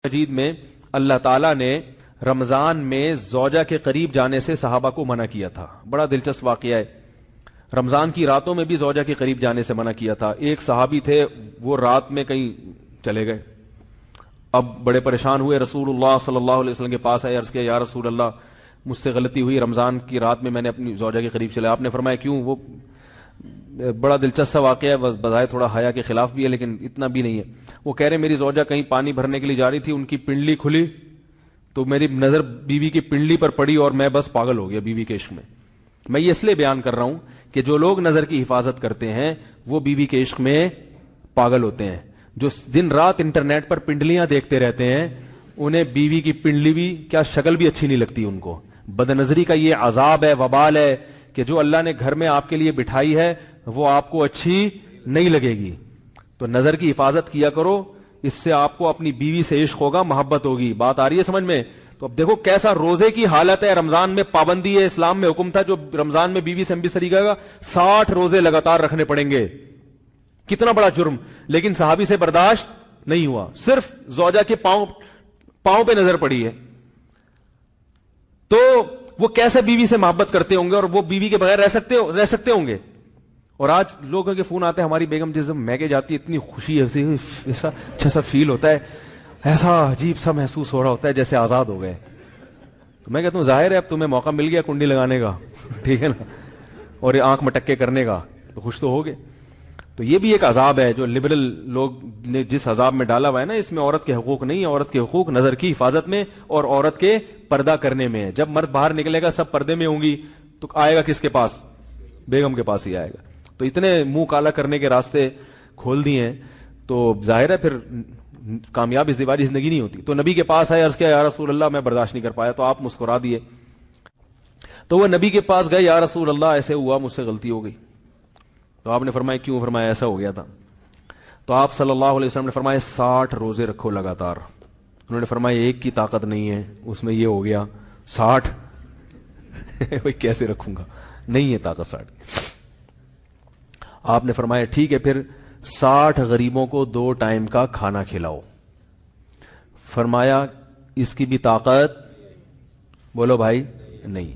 مجید میں اللہ تعالیٰ نے رمضان میں زوجہ کے قریب جانے سے صحابہ کو منع کیا تھا. بڑا دلچسپ واقعہ ہے. رمضان کی راتوں میں بھی زوجہ کے قریب جانے سے منع کیا تھا. ایک صحابی تھے، وہ رات میں کہیں چلے گئے. اب بڑے پریشان ہوئے، رسول اللہ صلی اللہ علیہ وسلم کے پاس آئے، عرض کیا یا رسول اللہ مجھ سے غلطی ہوئی، رمضان کی رات میں نے اپنی زوجہ کے قریب چلا. آپ نے فرمایا کیوں؟ وہ بڑا دلچسپ واقعہ ہے، بظاہر تھوڑا حیا کے خلاف بھی ہے لیکن اتنا بھی نہیں ہے. وہ کہہ رہے میری زوجہ کہیں پانی بھرنے کے لیے جا رہی تھی، ان کی پنڈلی کھلی تو میری نظر بیوی کی پنڈلی پر پڑی اور میں بس پاگل ہو گیا بیوی کے عشق میں. میں یہ اس لیے بیان کر رہا ہوں کہ جو لوگ نظر کی حفاظت کرتے ہیں وہ بیوی کے عشق میں پاگل ہوتے ہیں. جو دن رات انٹرنیٹ پر پنڈلیاں دیکھتے رہتے ہیں انہیں بیوی کی پنڈلی بھی کیا شکل بھی اچھی نہیں لگتی ان کو. بد نظری کا یہ عذاب ہے، وبال ہے کہ جو اللہ نے گھر میں آپ کے لیے بٹھائی ہے وہ آپ کو اچھی نہیں لگے گی. تو نظر کی حفاظت کیا کرو، اس سے آپ کو اپنی بیوی سے عشق ہوگا، محبت ہوگی. بات آ رہی ہے سمجھ میں؟ تو اب دیکھو کیسا روزے کی حالت ہے. رمضان میں پابندی ہے، اسلام میں حکم تھا جو رمضان میں بیوی سے بستری کرے گا 60 روزے لگاتار رکھنے پڑیں گے. کتنا بڑا جرم، لیکن صحابی سے برداشت نہیں ہوا. صرف زوجہ کے پاؤں پہ نظر پڑی ہے تو وہ کیسے بیوی سے محبت کرتے ہوں گے اور وہ بیوی کے بغیر رہ سکتے ہوں گے. اور آج لوگوں کے فون آتے ہیں، ہماری بیگم جس میکے جاتی ہے اتنی خوشی ہے، ایسا اچھا سا فیل ہوتا ہے، ایسا عجیب سا محسوس ہو رہا ہوتا ہے جیسے آزاد ہو گئے. تو میں کہتا ہوں ظاہر ہے اب تمہیں موقع مل گیا کنڈی لگانے کا، ٹھیک ہے نا، اور یہ آنکھ مٹکے کرنے کا، تو خوش تو ہوگے. تو یہ بھی ایک عذاب ہے جو لبرل لوگ نے جس عذاب میں ڈالا ہوا ہے نا، اس میں عورت کے حقوق نہیں ہے. عورت کے حقوق نظر کی حفاظت میں اور عورت کے پردہ کرنے میں ہے. جب مرد باہر نکلے گا سب پردے میں ہوں گی تو آئے گا کس کے پاس؟ بیگم کے پاس ہی آئے گا. تو اتنے منہ کالا کرنے کے راستے کھول دیے ہیں تو ظاہر ہے پھر کامیاب ازدواجی زندگی نہیں ہوتی. تو نبی کے پاس آئے، عرض کیا یا رسول اللہ میں برداشت نہیں کر پایا. تو آپ مسکرا دیے. تو وہ نبی کے پاس گئے، یا رسول اللہ ایسے ہوا، مجھ سے غلطی ہو گئی. تو آپ نے فرمایا کیوں؟ فرمایا ایسا ہو گیا تھا. تو آپ صلی اللہ علیہ وسلم نے فرمایا 60 روزے رکھو لگاتار. انہوں نے فرمایا ایک کی طاقت نہیں ہے، اس میں یہ ہو گیا 60 بھائی کیسے رکھوں گا، نہیں ہے طاقت 60. آپ نے فرمایا ٹھیک ہے پھر 60 غریبوں کو 2 ٹائم کا کھانا کھلاؤ. فرمایا اس کی بھی طاقت بولو بھائی نہیں.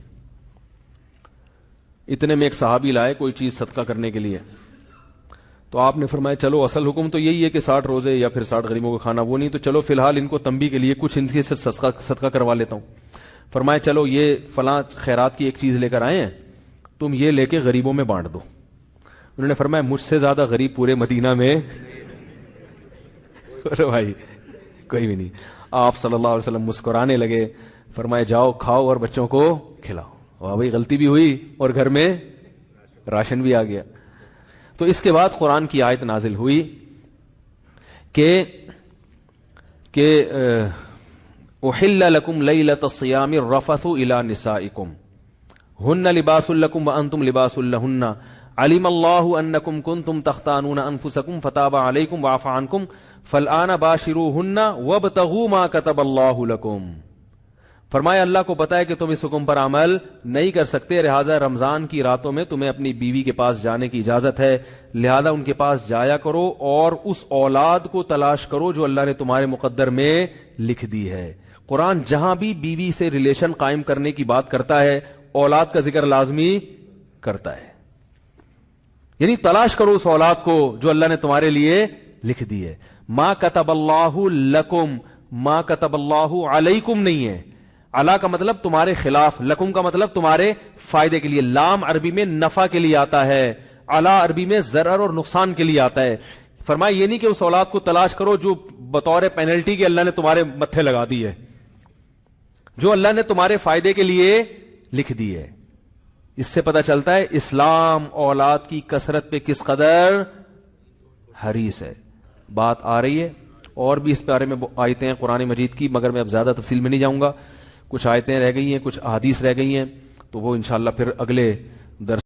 اتنے میں ایک صحابی لائے کوئی چیز صدقہ کرنے کے لیے. تو آپ نے فرمایا چلو اصل حکم تو یہی ہے کہ 60 روزے یا پھر 60 غریبوں کو کھانا، وہ نہیں تو چلو فی الحال ان کو تنبیہ کے لیے کچھ ان کے سے صدقہ کروا لیتا ہوں. فرمایا چلو یہ فلاں خیرات کی ایک چیز لے کر آئے ہیں، تم یہ لے کے غریبوں میں بانٹ دو. انہوں نے فرمایا مجھ سے زیادہ غریب پورے مدینہ میں بھائی کوئی بھی نہیں. آپ صلی اللہ علیہ وسلم مسکرانے لگے، فرمایا جاؤ کھاؤ اور بچوں کو کھلاؤ. واہ بھائی غلطی بھی ہوئی اور گھر میں راشن بھی آ گیا. تو اس کے بعد قرآن کی آیت نازل ہوئی کہ احل لکم لیلۃ الصیام الرفث الی نسائکم ہن لباس لکم وانتم لباس لہن علم اللہ انکم کنتم تختانون انفسکم فتاب علیکم وعفى عنکم فالآن باشروہن وابتغوا ما کتب اللہ لکم. فرمایا اللہ کو پتا ہے کہ تم اس حکم پر عمل نہیں کر سکتے، لہذا رمضان کی راتوں میں تمہیں اپنی بیوی کے پاس جانے کی اجازت ہے، لہذا ان کے پاس جایا کرو اور اس اولاد کو تلاش کرو جو اللہ نے تمہارے مقدر میں لکھ دی ہے. قرآن جہاں بھی بیوی سے ریلیشن قائم کرنے کی بات کرتا ہے اولاد کا ذکر لازمی کرتا ہے. یعنی تلاش کرو اس اولاد کو جو اللہ نے تمہارے لیے لکھ دی ہے. ما کتب اللہ لکم، ما کتب اللہ علیکم نہیں ہے. علا کا مطلب تمہارے خلاف، لکم کا مطلب تمہارے فائدے کے لیے. لام عربی میں نفع کے لیے آتا ہے، علا عربی میں ضرر اور نقصان کے لیے آتا ہے. فرمایا یہ نہیں کہ اس اولاد کو تلاش کرو جو بطور پینلٹی کے اللہ نے تمہارے متھے لگا دی ہے، جو اللہ نے تمہارے فائدے کے لیے لکھ دی ہے. اس سے پتہ چلتا ہے اسلام اولاد کی کثرت پہ کس قدر حریص ہے. بات آ رہی ہے اور بھی اس بارے میں آیتیں ہیں قرآن مجید کی، مگر میں اب زیادہ تفصیل میں نہیں جاؤں گا. کچھ آیتیں رہ گئی ہیں، کچھ احادیث رہ گئی ہیں، تو وہ انشاءاللہ پھر اگلے درس